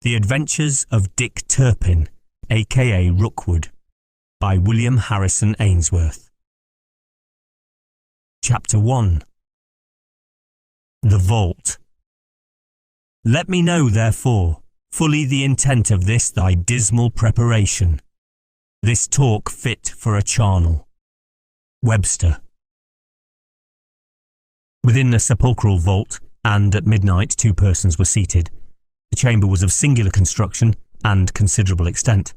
The Adventures of Dick Turpin, aka Rookwood, by William Harrison Ainsworth. Chapter 1. The Vault. Let me know, therefore, fully the intent of this thy dismal preparation, this talk fit for a charnel. Webster. Within the sepulchral vault, and at midnight 2 persons were seated. The chamber was of singular construction and considerable extent.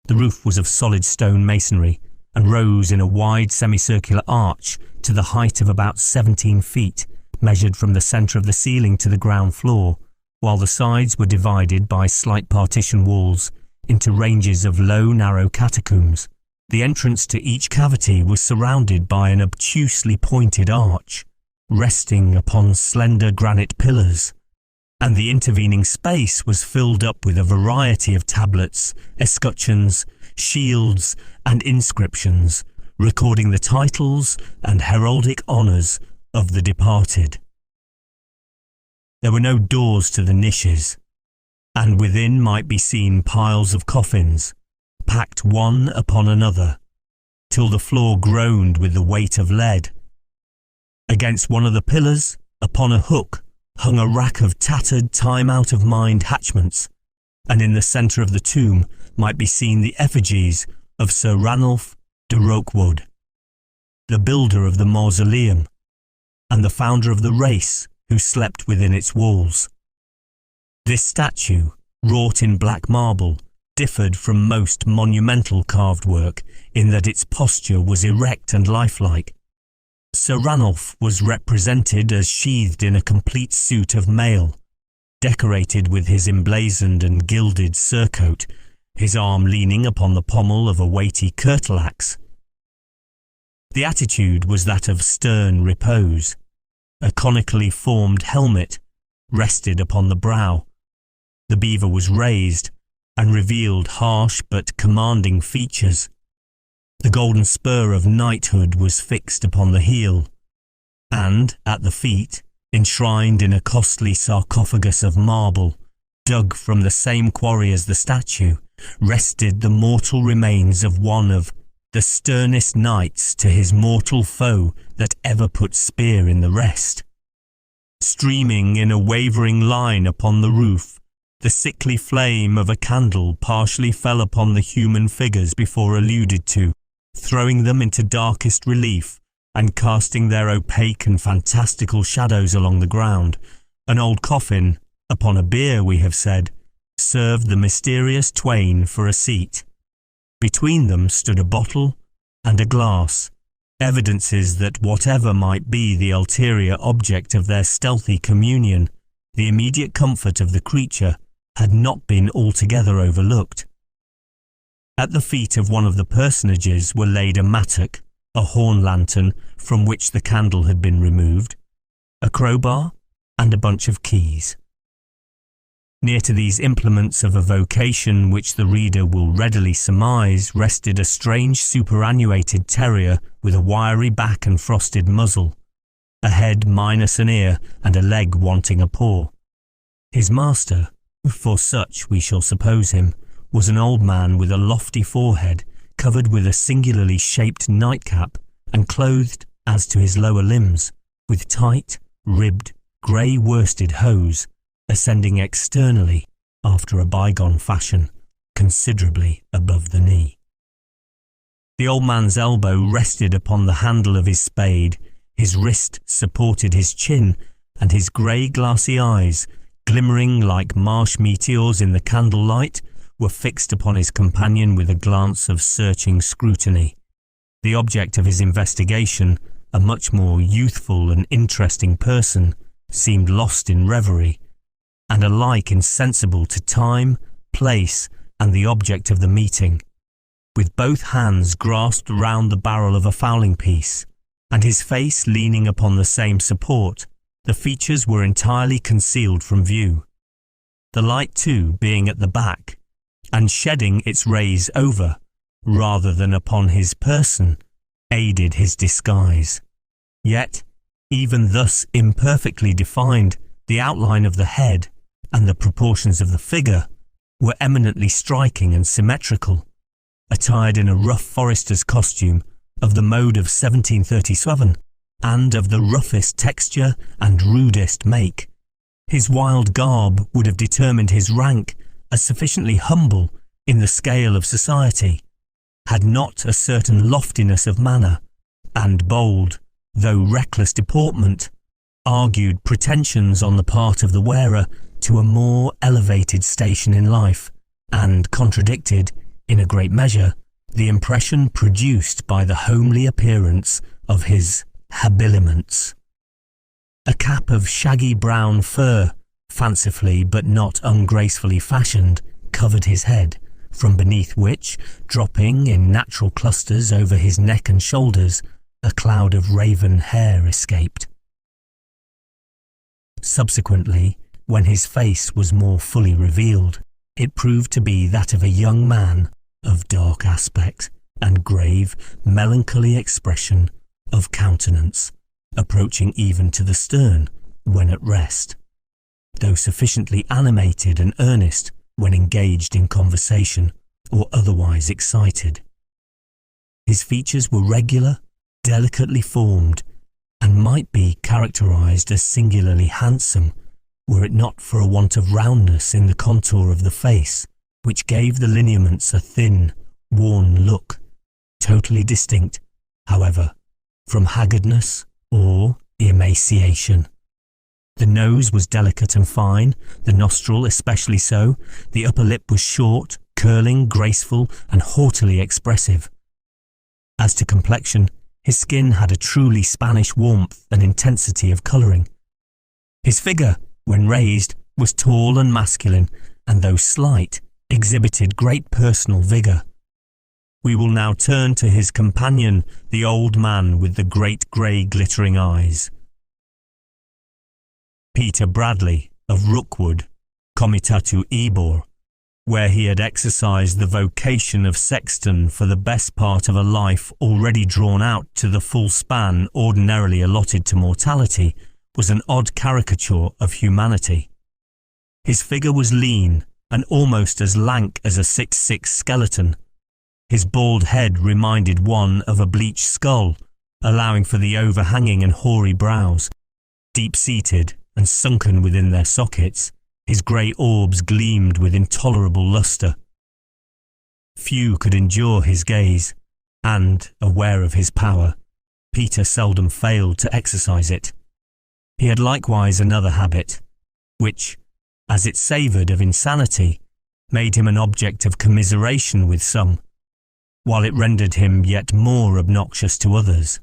The roof was of solid stone masonry, and rose in a wide semicircular arch to the height of about 17 feet, measured from the centre of the ceiling to the ground floor, while the sides were divided by slight partition walls into ranges of low, narrow catacombs. The entrance to each cavity was surrounded by an obtusely pointed arch, resting upon slender granite pillars, and the intervening space was filled up with a variety of tablets, escutcheons, shields, and inscriptions, recording the titles and heraldic honours of the departed. There were no doors to the niches, and within might be seen piles of coffins, packed one upon another, till the floor groaned with the weight of lead. Against one of the pillars, upon a hook, hung a rack of tattered, time-out-of-mind hatchments, and in the centre of the tomb might be seen the effigies of Sir Ranulph de Rookwood, the builder of the mausoleum, and the founder of the race who slept within its walls. This statue, wrought in black marble, differed from most monumental carved work in that its posture was erect and lifelike. Sir Ranulph was represented as sheathed in a complete suit of mail, decorated with his emblazoned and gilded surcoat, his arm leaning upon the pommel of a weighty curtle-axe. The attitude was that of stern repose. A conically formed helmet rested upon the brow. The beaver was raised and revealed harsh but commanding features. The golden spur of knighthood was fixed upon the heel, and at the feet, enshrined in a costly sarcophagus of marble, dug from the same quarry as the statue, rested the mortal remains of one of the sternest knights to his mortal foe that ever put spear in the rest. Streaming in a wavering line upon the roof, the sickly flame of a candle partially fell upon the human figures before alluded to, throwing them into darkest relief and casting their opaque and fantastical shadows along the ground. An old coffin, upon a bier, we have said, served the mysterious twain for a seat. Between them stood a bottle and a glass, evidences that whatever might be the ulterior object of their stealthy communion, the immediate comfort of the creature had not been altogether overlooked. At the feet of one of the personages were laid a mattock, a horn lantern from which the candle had been removed, a crowbar, and a bunch of keys. Near to these implements of a vocation which the reader will readily surmise rested a strange superannuated terrier with a wiry back and frosted muzzle, a head minus an ear and a leg wanting a paw. His master, for such we shall suppose him, was an old man with a lofty forehead, covered with a singularly shaped nightcap, and clothed, as to his lower limbs, with tight, ribbed, grey worsted hose, ascending externally, after a bygone fashion, considerably above the knee. The old man's elbow rested upon the handle of his spade, his wrist supported his chin, and his grey glassy eyes, glimmering like marsh meteors in the candlelight, were fixed upon his companion with a glance of searching scrutiny. The object of his investigation, a much more youthful and interesting person, seemed lost in reverie, and alike insensible to time, place, and the object of the meeting. With both hands grasped round the barrel of a fowling piece, and his face leaning upon the same support, the features were entirely concealed from view. The light, too, being at the back, and shedding its rays over, rather than upon his person, aided his disguise. Yet, even thus imperfectly defined, the outline of the head and the proportions of the figure were eminently striking and symmetrical, attired in a rough forester's costume of the mode of 1737 and of the roughest texture and rudest make. His wild garb would have determined his rank as sufficiently humble in the scale of society, had not a certain loftiness of manner, and bold, though reckless deportment, argued pretensions on the part of the wearer to a more elevated station in life, and contradicted, in a great measure, the impression produced by the homely appearance of his habiliments. A cap of shaggy brown fur, fancifully but not ungracefully fashioned, covered his head, from beneath which, dropping in natural clusters over his neck and shoulders, a cloud of raven hair escaped. Subsequently, when his face was more fully revealed, it proved to be that of a young man of dark aspect and grave, melancholy expression of countenance, approaching even to the stern when at rest, though sufficiently animated and earnest when engaged in conversation or otherwise excited. His features were regular, delicately formed, and might be characterized as singularly handsome were it not for a want of roundness in the contour of the face, which gave the lineaments a thin, worn look, totally distinct, however, from haggardness or emaciation. The nose was delicate and fine, the nostril especially so, the upper lip was short, curling, graceful, and haughtily expressive. As to complexion, his skin had a truly Spanish warmth and intensity of colouring. His figure, when raised, was tall and masculine, and though slight, exhibited great personal vigour. We will now turn to his companion, the old man with the great grey glittering eyes. Peter Bradley of Rookwood, Comitatu Ebor, where he had exercised the vocation of sexton for the best part of a life already drawn out to the full span ordinarily allotted to mortality, was an odd caricature of humanity. His figure was lean and almost as lank as a 6'6" skeleton. His bald head reminded one of a bleached skull, allowing for the overhanging and hoary brows. Deep-seated and sunken within their sockets, his grey orbs gleamed with intolerable lustre. Few could endure his gaze, and, aware of his power, Peter seldom failed to exercise it. He had likewise another habit, which, as it savoured of insanity, made him an object of commiseration with some, while it rendered him yet more obnoxious to others.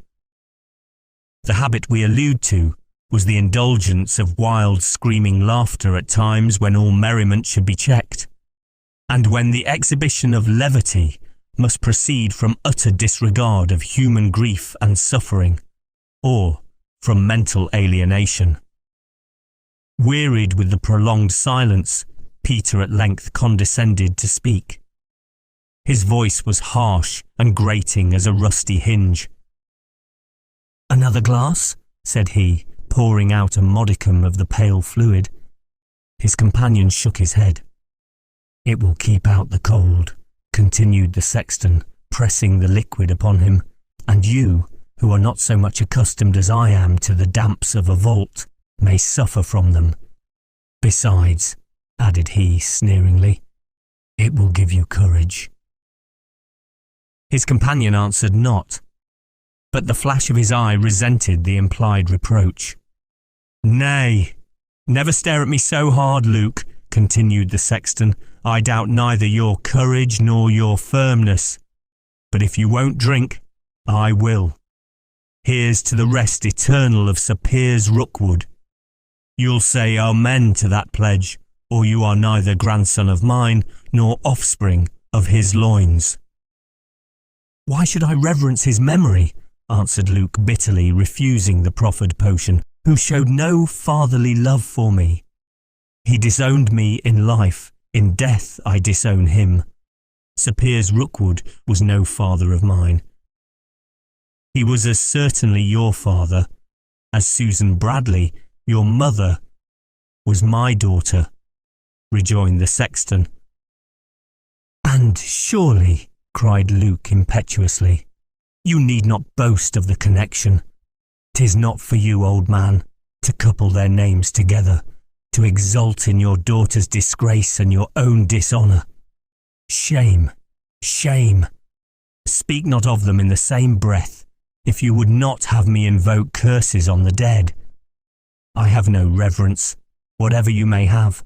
The habit we allude to was the indulgence of wild screaming laughter at times when all merriment should be checked, and when the exhibition of levity must proceed from utter disregard of human grief and suffering, or from mental alienation. Wearied with the prolonged silence, Peter at length condescended to speak. His voice was harsh and grating as a rusty hinge. "Another glass?" said he, pouring out a modicum of the pale fluid. His companion shook his head. "It will keep out the cold," continued the sexton, pressing the liquid upon him, "and you, who are not so much accustomed as I am to the damps of a vault, may suffer from them. Besides," added he sneeringly, "it will give you courage." His companion answered not, but the flash of his eye resented the implied reproach. "Nay, never stare at me so hard, Luke," continued the sexton. "I doubt neither your courage nor your firmness. But if you won't drink, I will. Here's to the rest eternal of Sir Piers Rookwood. You'll say amen to that pledge, or you are neither grandson of mine nor offspring of his loins." "Why should I reverence his memory?" answered Luke bitterly, refusing the proffered potion, "who showed no fatherly love for me. He disowned me in life, in death I disown him. Sir Piers Rookwood was no father of mine." "He was as certainly your father as Susan Bradley, your mother, was my daughter," rejoined the sexton, "And surely," cried Luke impetuously, "you need not boast of the connection. 'Tis not for you, old man, to couple their names together, to exult in your daughter's disgrace and your own dishonour. Shame, shame! Speak not of them in the same breath, if you would not have me invoke curses on the dead. I have no reverence, whatever you may have,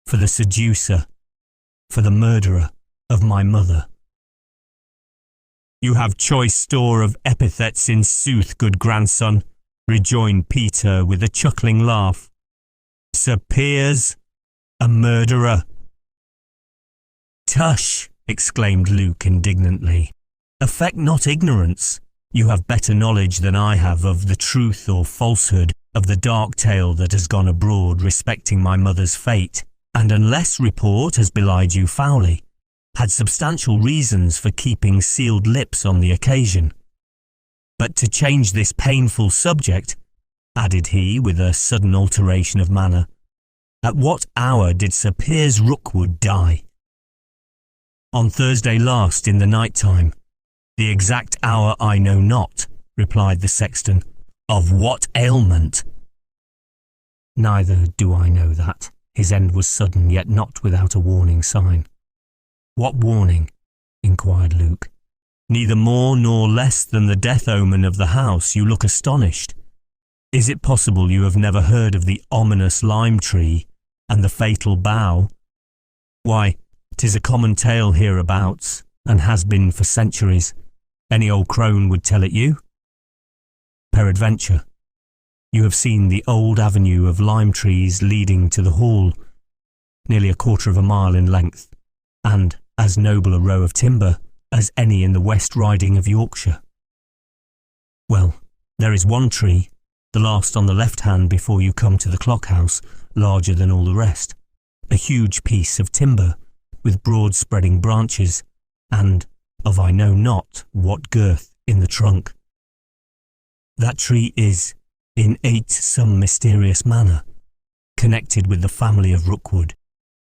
for the seducer, for the murderer of my mother." "You have choice store of epithets in sooth, good grandson," rejoined Peter with a chuckling laugh. "Sir Piers, a murderer." "Tush!" exclaimed Luke indignantly. "Affect not ignorance. You have better knowledge than I have of the truth or falsehood of the dark tale that has gone abroad respecting my mother's fate, and unless report has belied you foully, had substantial reasons for keeping sealed lips on the occasion. But to change this painful subject," added he with a sudden alteration of manner, "at what hour did Sir Piers Rookwood die?" "On Thursday last in the night time. The exact hour I know not," replied the sexton. "Of what ailment?" "Neither do I know that." His end was sudden, yet not without a warning sign. "What warning?" inquired Luke. "Neither more nor less than the death omen of the house. You look astonished. Is it possible you have never heard of the ominous lime tree and the fatal bough? Why, 'tis a common tale hereabouts, and has been for centuries. Any old crone would tell it you. Peradventure, you have seen the old avenue of lime trees leading to the hall, nearly a quarter of a mile in length, and as noble a row of timber as any in the West Riding of Yorkshire. Well, there is one tree, the last on the left hand before you come to the clock house, larger than all the rest, a huge piece of timber with broad spreading branches, and of I know not what girth in the trunk. That tree is, in some mysterious manner, connected with the family of Rookwood,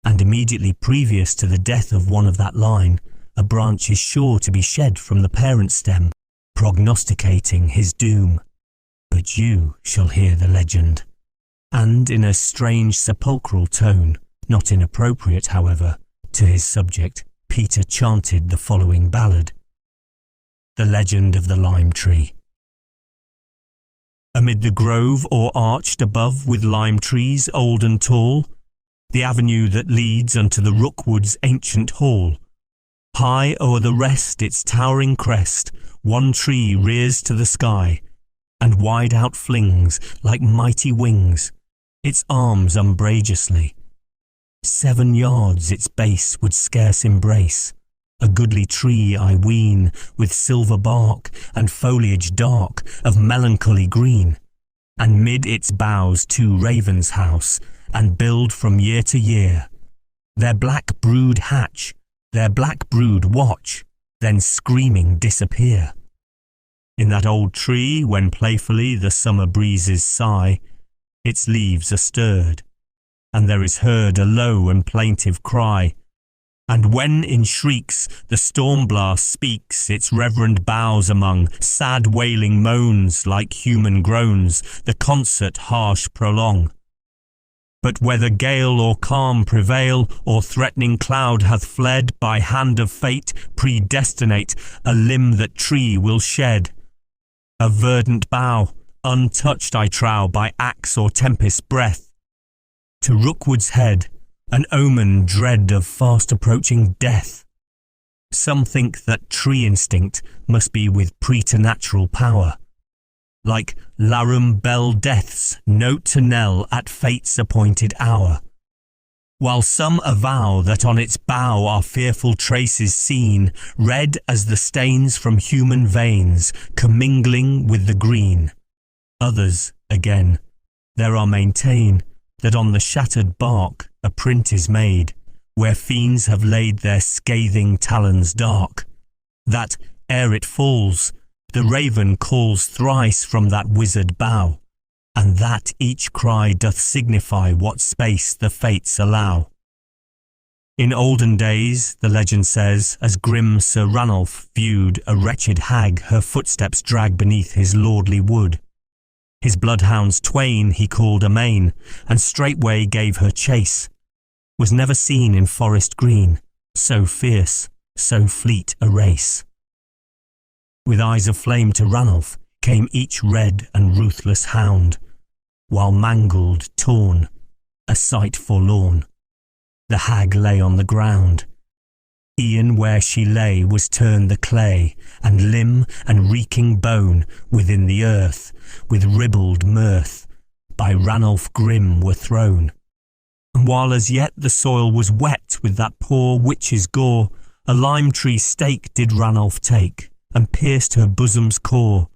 and immediately previous to the death of one of that line, a branch is sure to be shed from the parent stem, prognosticating his doom. But you shall hear the legend." And in a strange sepulchral tone, not inappropriate, however, to his subject, Peter chanted the following ballad: The Legend of the Lime Tree. Amid the grove o'erarched above with lime trees old and tall, the avenue that leads unto the Rookwood's ancient hall, high o'er the rest its towering crest, one tree rears to the sky, and wide out flings, like mighty wings, its arms umbrageously. 7 yards its base would scarce embrace, a goodly tree, I ween, with silver bark and foliage dark of melancholy green, and mid its boughs 2 ravens house, and build from year to year. Their black brood hatch, their black brood watch, then screaming disappear. In that old tree, when playfully the summer breezes sigh, its leaves are stirred, and there is heard a low and plaintive cry. And when in shrieks the storm blast speaks its reverend boughs among, sad wailing moans like human groans, the concert harsh prolong. But whether gale or calm prevail, or threatening cloud hath fled, by hand of fate predestinate, a limb that tree will shed. A verdant bough, untouched I trow by axe or tempest breath. To Rookwood's head, an omen dread of fast approaching death. Some think that tree instinct must be with preternatural power, like larum bell death's note to knell at fate's appointed hour, while some avow that on its bough are fearful traces seen, red as the stains from human veins, commingling with the green. Others, again, there are maintain that on the shattered bark a print is made, where fiends have laid their scathing talons dark, that, ere it falls, the raven calls thrice from that wizard bough, and that each cry doth signify what space the fates allow. In olden days, the legend says, as grim Sir Ranulph viewed a wretched hag her footsteps drag beneath his lordly wood, his bloodhounds twain he called amain, and straightway gave her chase, was never seen in forest green, so fierce, so fleet a race. With eyes of flame to Ranulph came each red and ruthless hound, while mangled, torn, a sight forlorn, the hag lay on the ground. E'en where she lay was turned the clay, and limb and reeking bone within the earth, with ribald mirth, by Ranulph grim were thrown. And while as yet the soil was wet with that poor witch's gore, a lime tree stake did Ranulph take, and pierced her bosom's core.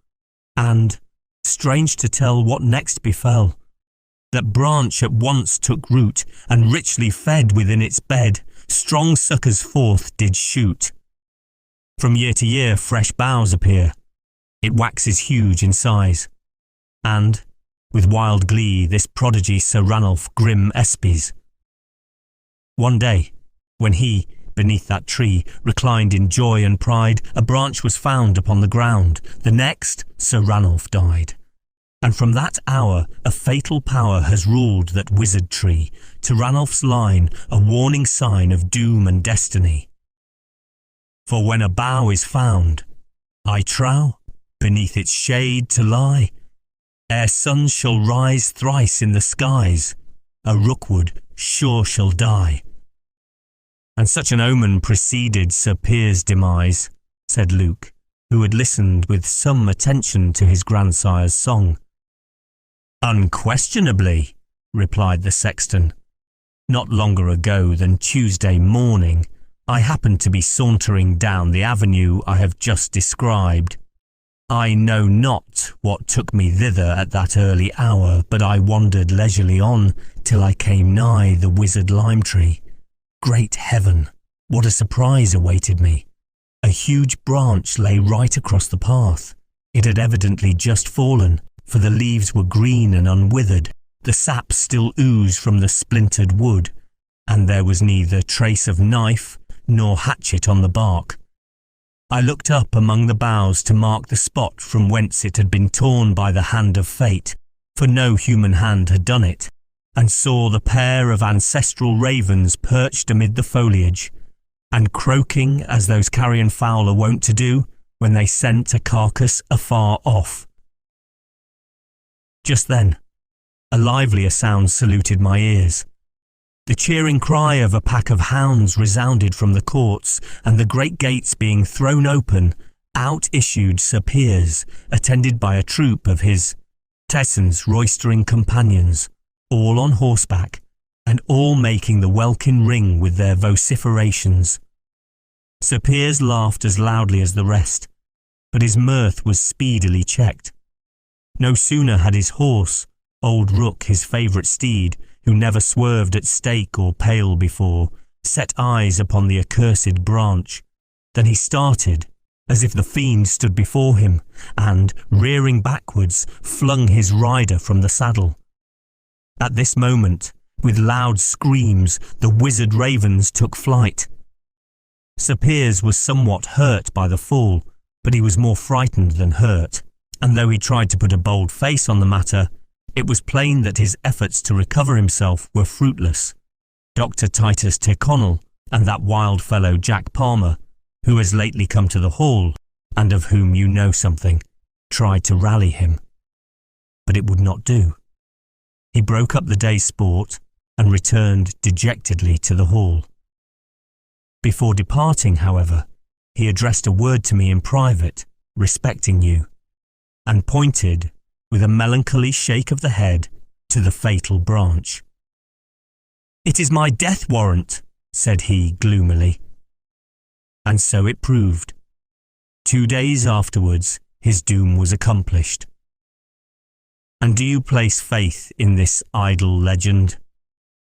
And, strange to tell what next befell, that branch at once took root, and richly fed within its bed, strong suckers forth did shoot. From year to year fresh boughs appear, it waxes huge in size, and, with wild glee, this prodigy Sir Ranulph grim espies. One day, when he, beneath that tree, reclined in joy and pride, a branch was found upon the ground. The next, Sir Ranulph died. And from that hour a fatal power has ruled that wizard tree, to Ranulph's line a warning sign of doom and destiny. For when a bough is found, I trow, beneath its shade to lie, ere sun shall rise thrice in the skies, a Rookwood sure shall die. And such an omen preceded Sir Piers's demise, said Luke, who had listened with some attention to his grandsire's song. Unquestionably, replied the sexton. Not longer ago than Tuesday morning, I happened to be sauntering down the avenue I have just described. I know not what took me thither at that early hour, but I wandered leisurely on till I came nigh the wizard lime tree. Great heaven, what a surprise awaited me! A huge branch lay right across the path. It had evidently just fallen, for the leaves were green and unwithered, the sap still oozed from the splintered wood, and there was neither trace of knife nor hatchet on the bark. I looked up among the boughs to mark the spot from whence it had been torn by the hand of fate, for no human hand had done it, and saw the pair of ancestral ravens perched amid the foliage, and croaking as those carrion fowl are wont to do when they scent a carcass afar off. Just then, a livelier sound saluted my ears. The cheering cry of a pack of hounds resounded from the courts, and the great gates being thrown open, out issued Sir Piers, attended by a troop of his Tesson's roistering companions, all on horseback, and all making the welkin ring with their vociferations. Sir Piers laughed as loudly as the rest, but his mirth was speedily checked. No sooner had his horse, old Rook, his favourite steed, who never swerved at stake or pale before, set eyes upon the accursed branch, than he started, as if the fiend stood before him, and, rearing backwards, flung his rider from the saddle. At this moment, with loud screams, the wizard ravens took flight. Sir Piers was somewhat hurt by the fall, but he was more frightened than hurt, and though he tried to put a bold face on the matter, it was plain that his efforts to recover himself were fruitless. Dr. Titus Tyrconnell and that wild fellow Jack Palmer, who has lately come to the hall, and of whom you know something, tried to rally him. But it would not do. He broke up the day's sport and returned dejectedly to the hall. Before departing, however, he addressed a word to me in private, respecting you, and pointed, with a melancholy shake of the head, to the fatal branch. "It is my death warrant," said he gloomily. And so it proved. 2 days afterwards, his doom was accomplished. "And do you place faith in this idle legend?"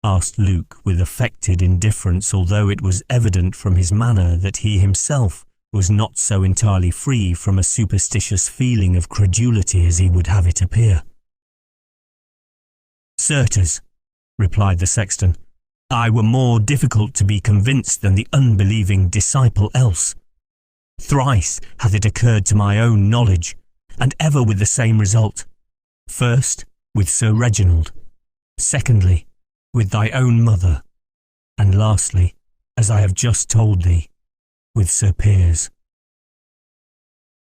asked Luke with affected indifference, although it was evident from his manner that he himself was not so entirely free from a superstitious feeling of credulity as he would have it appear. "Certes," replied the sexton, I were more difficult to be convinced than the unbelieving disciple else. Thrice hath it occurred to my own knowledge, and ever with the same result. First, with Sir Reginald. Secondly, with thy own mother. And lastly, as I have just told thee, with Sir Piers.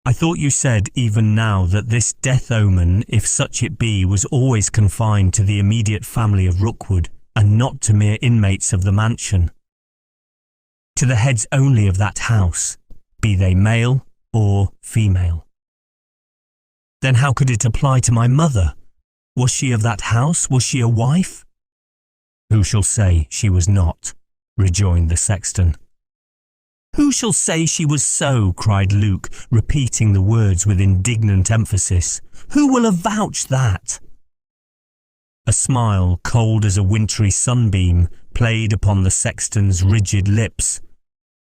I thought you said even now that this death omen, if such it be, was always confined to the immediate family of Rookwood, and not to mere inmates of the mansion. To the heads only of that house, be they male or female. Then how could it apply to my mother? Was she of that house? Was she a wife? Who shall say she was not? Rejoined the sexton. Who shall say she was so? Cried Luke, repeating the words with indignant emphasis. Who will avouch that? A smile, cold as a wintry sunbeam, played upon the sexton's rigid lips.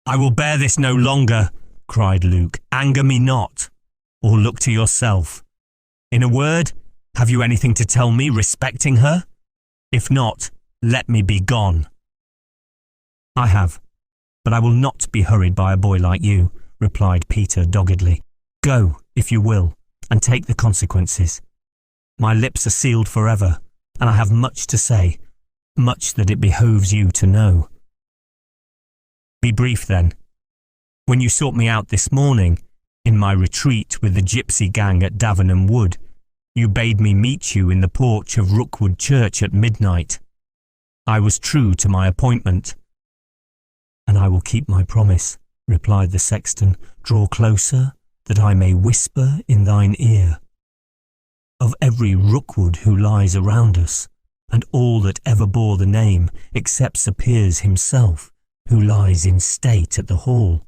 I will bear this no longer, cried Luke. Anger me not, or look to yourself. In a word, have you anything to tell me respecting her? If not, let me be gone. I have, but I will not be hurried by a boy like you, replied Peter doggedly. Go, if you will, and take the consequences. My lips are sealed forever, and I have much to say, much that it behoves you to know. Be brief then. When you sought me out this morning, in my retreat with the gypsy gang at Davenham Wood, you bade me meet you in the porch of Rookwood Church at midnight. I was true to my appointment. And I will keep my promise, replied the sexton. Draw closer, that I may whisper in thine ear. Of every Rookwood who lies around us, and all that ever bore the name, except Sir Piers himself, who lies in state at the hall,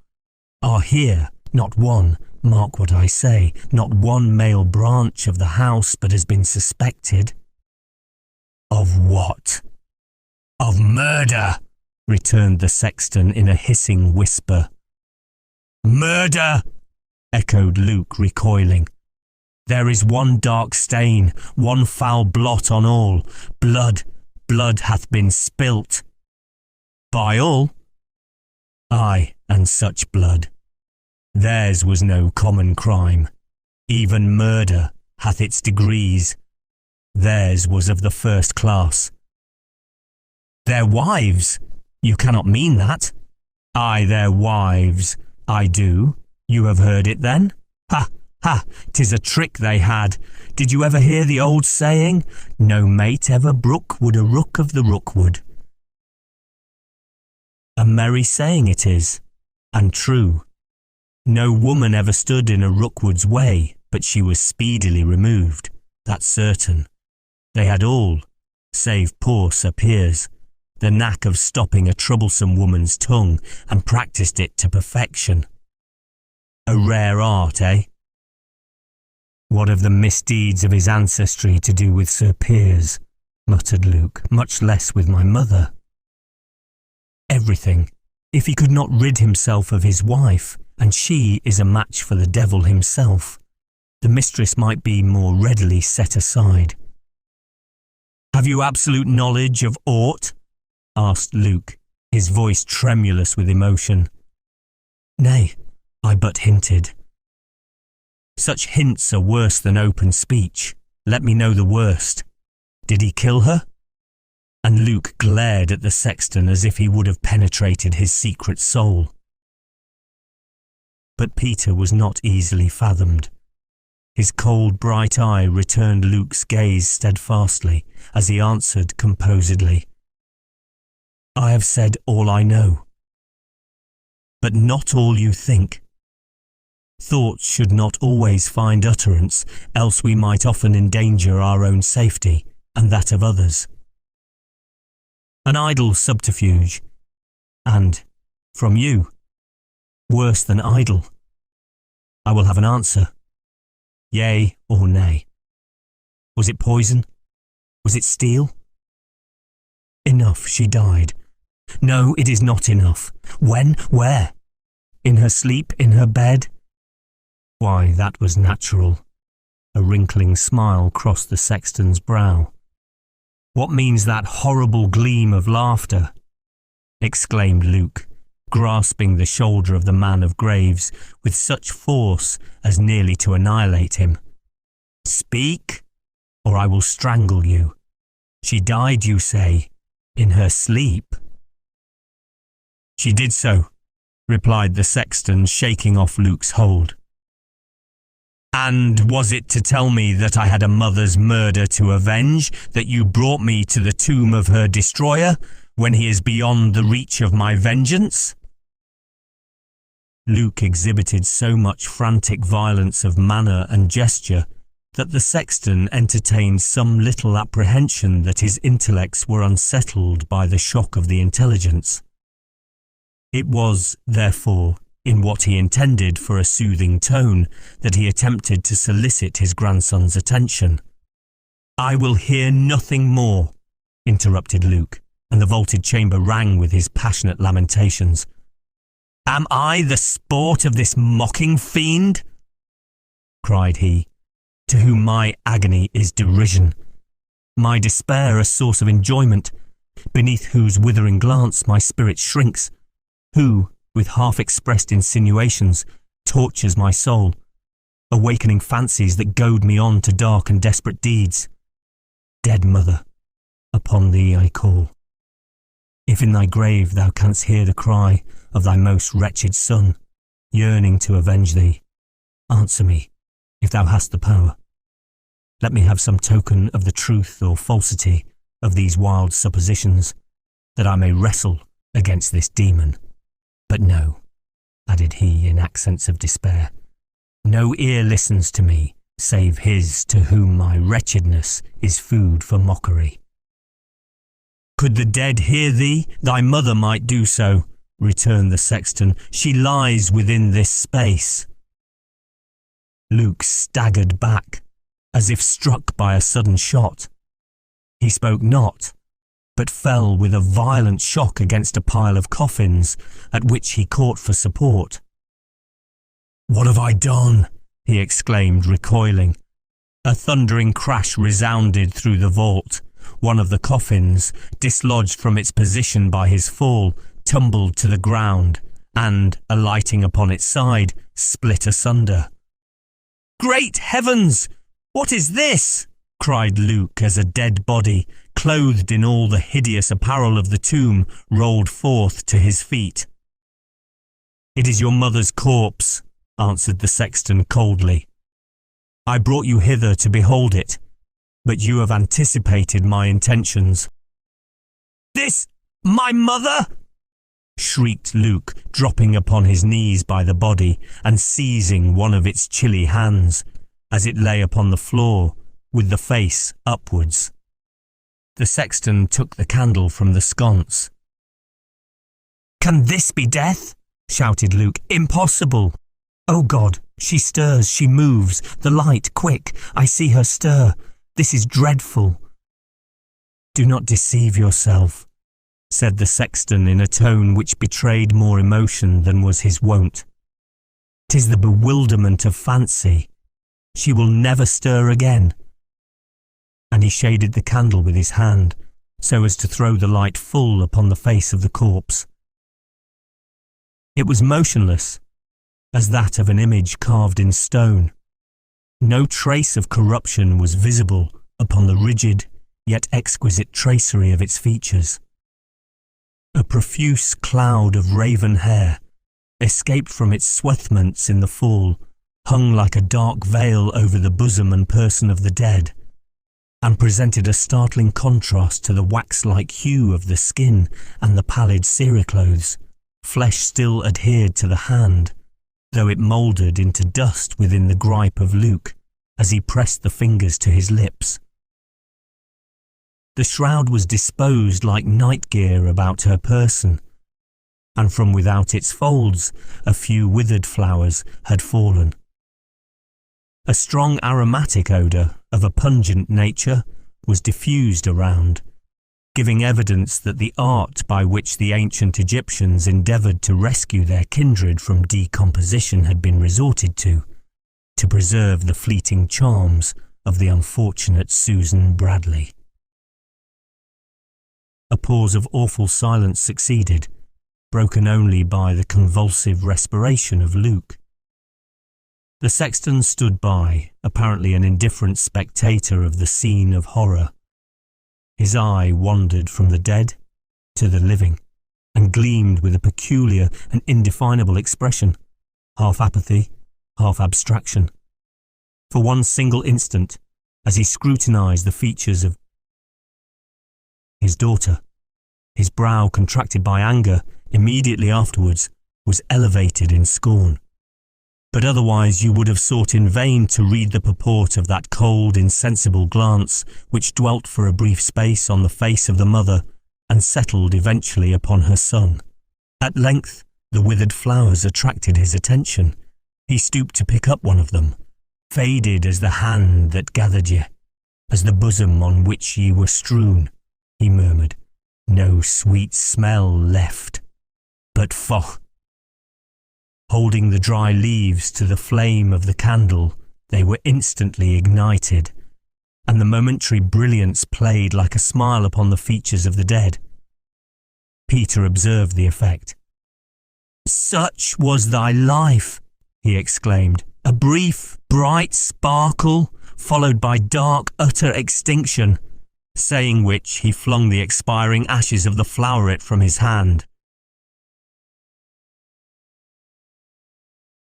are here not one, mark what I say, not one male branch of the house but has been suspected. Of what? Of murder, returned the sexton in a hissing whisper. Murder, echoed Luke, recoiling. There is one dark stain, one foul blot on all. Blood, blood hath been spilt. By all? Aye, and such blood. Theirs was no common crime. Even murder hath its degrees. Theirs was of the first class. Their wives? You cannot mean that. Aye, their wives. I do. You have heard it then? Ha! Ha! 'Tis a trick they had. Did you ever hear the old saying? No mate ever brook would a rook of the Rookwood. A merry saying it is, and true. No woman ever stood in a Rookwood's way, but she was speedily removed, that's certain. They had all, save poor Sir Piers, the knack of stopping a troublesome woman's tongue, and practised it to perfection. A rare art, eh? What have the misdeeds of his ancestry to do with Sir Piers? Muttered Luke, much less with my mother. Everything, if he could not rid himself of his wife, and she is a match for the devil himself, the mistress might be more readily set aside. Have you absolute knowledge of aught? Asked Luke, his voice tremulous with emotion. Nay, I but hinted. Such hints are worse than open speech. Let me know the worst. Did he kill her? And Luke glared at the sexton as if he would have penetrated his secret soul. But Peter was not easily fathomed. His cold, bright eye returned Luke's gaze steadfastly as he answered composedly, I have said all I know. But not all you think. Thoughts should not always find utterance, else we might often endanger our own safety and that of others. An idle subterfuge, and, from you, worse than idle. I will have an answer. Yea or nay. Was it poison? Was it steel? Enough, she died. No, it is not enough. When? Where? In her sleep? In her bed? Why, that was natural. A wrinkling smile crossed the sexton's brow. What means that horrible gleam of laughter? Exclaimed Luke, grasping the shoulder of the man of graves with such force as nearly to annihilate him. Speak, or I will strangle you. She died, you say, in her sleep? She did so, replied the sexton, shaking off Luke's hold. And was it to tell me that I had a mother's murder to avenge that you brought me to the tomb of her destroyer when he is beyond the reach of my vengeance? Luke exhibited so much frantic violence of manner and gesture that the sexton entertained some little apprehension that his intellects were unsettled by the shock of the intelligence. It was, therefore, in what he intended for a soothing tone that he attempted to solicit his grandson's attention. I will hear nothing more, interrupted Luke, and the vaulted chamber rang with his passionate lamentations. Am I the sport of this mocking fiend? Cried he, to whom my agony is derision, my despair a source of enjoyment, beneath whose withering glance my spirit shrinks, who, with half-expressed insinuations, tortures my soul, awakening fancies that goad me on to dark and desperate deeds. Dead mother, upon thee I call. If in thy grave thou canst hear the cry of thy most wretched son, yearning to avenge thee, answer me, if thou hast the power. Let me have some token of the truth or falsity of these wild suppositions, that I may wrestle against this demon. But no, added he in accents of despair, no ear listens to me, save his to whom my wretchedness is food for mockery. Could the dead hear thee, thy mother might do so, returned the sexton. She lies within this space. Luke staggered back, as if struck by a sudden shot. He spoke not, but fell with a violent shock against a pile of coffins, at which he caught for support. What have I done? He exclaimed, recoiling. A thundering crash resounded through the vault. One of the coffins, dislodged from its position by his fall, tumbled to the ground, and, alighting upon its side, split asunder. Great heavens! What is this? Cried Luke as a dead body, clothed in all the hideous apparel of the tomb, rolled forth to his feet. It is your mother's corpse, answered the sexton coldly. I brought you hither to behold it, but you have anticipated my intentions. This, my mother? Shrieked Luke, dropping upon his knees by the body and seizing one of its chilly hands, as it lay upon the floor, with the face upwards. The sexton took the candle from the sconce. Can this be death? Shouted Luke. Impossible! Oh God, she stirs, she moves, the light, quick, I see her stir. This is dreadful. Do not deceive yourself, said the sexton in a tone which betrayed more emotion than was his wont. 'Tis the bewilderment of fancy. She will never stir again. And he shaded the candle with his hand, so as to throw the light full upon the face of the corpse. It was motionless, as that of an image carved in stone. No trace of corruption was visible upon the rigid yet exquisite tracery of its features. A profuse cloud of raven hair, escaped from its swathments in the fall, hung like a dark veil over the bosom and person of the dead, and presented a startling contrast to the wax-like hue of the skin and the pallid cereclothes. Flesh still adhered to the hand, though it mouldered into dust within the gripe of Luke as he pressed the fingers to his lips. The shroud was disposed like night gear about her person, and from without its folds a few withered flowers had fallen. A strong aromatic odour of a pungent nature was diffused around, giving evidence that the art by which the ancient Egyptians endeavoured to rescue their kindred from decomposition had been resorted to preserve the fleeting charms of the unfortunate Susan Bradley. A pause of awful silence succeeded, broken only by the convulsive respiration of Luke. The sexton stood by, apparently an indifferent spectator of the scene of horror. His eye wandered from the dead to the living, and gleamed with a peculiar and indefinable expression, half apathy, half abstraction. For one single instant, as he scrutinized the features of his daughter, his brow, contracted by anger, immediately afterwards was elevated in scorn. But otherwise you would have sought in vain to read the purport of that cold, insensible glance which dwelt for a brief space on the face of the mother and settled eventually upon her son. At length the withered flowers attracted his attention. He stooped to pick up one of them. "Faded as the hand that gathered ye, as the bosom on which ye were strewn," he murmured. "No sweet smell left, but faugh." Holding the dry leaves to the flame of the candle, they were instantly ignited, and the momentary brilliance played like a smile upon the features of the dead. Peter observed the effect. "Such was thy life," he exclaimed. "A brief, bright sparkle, followed by dark, utter extinction," saying which he flung the expiring ashes of the floweret from his hand.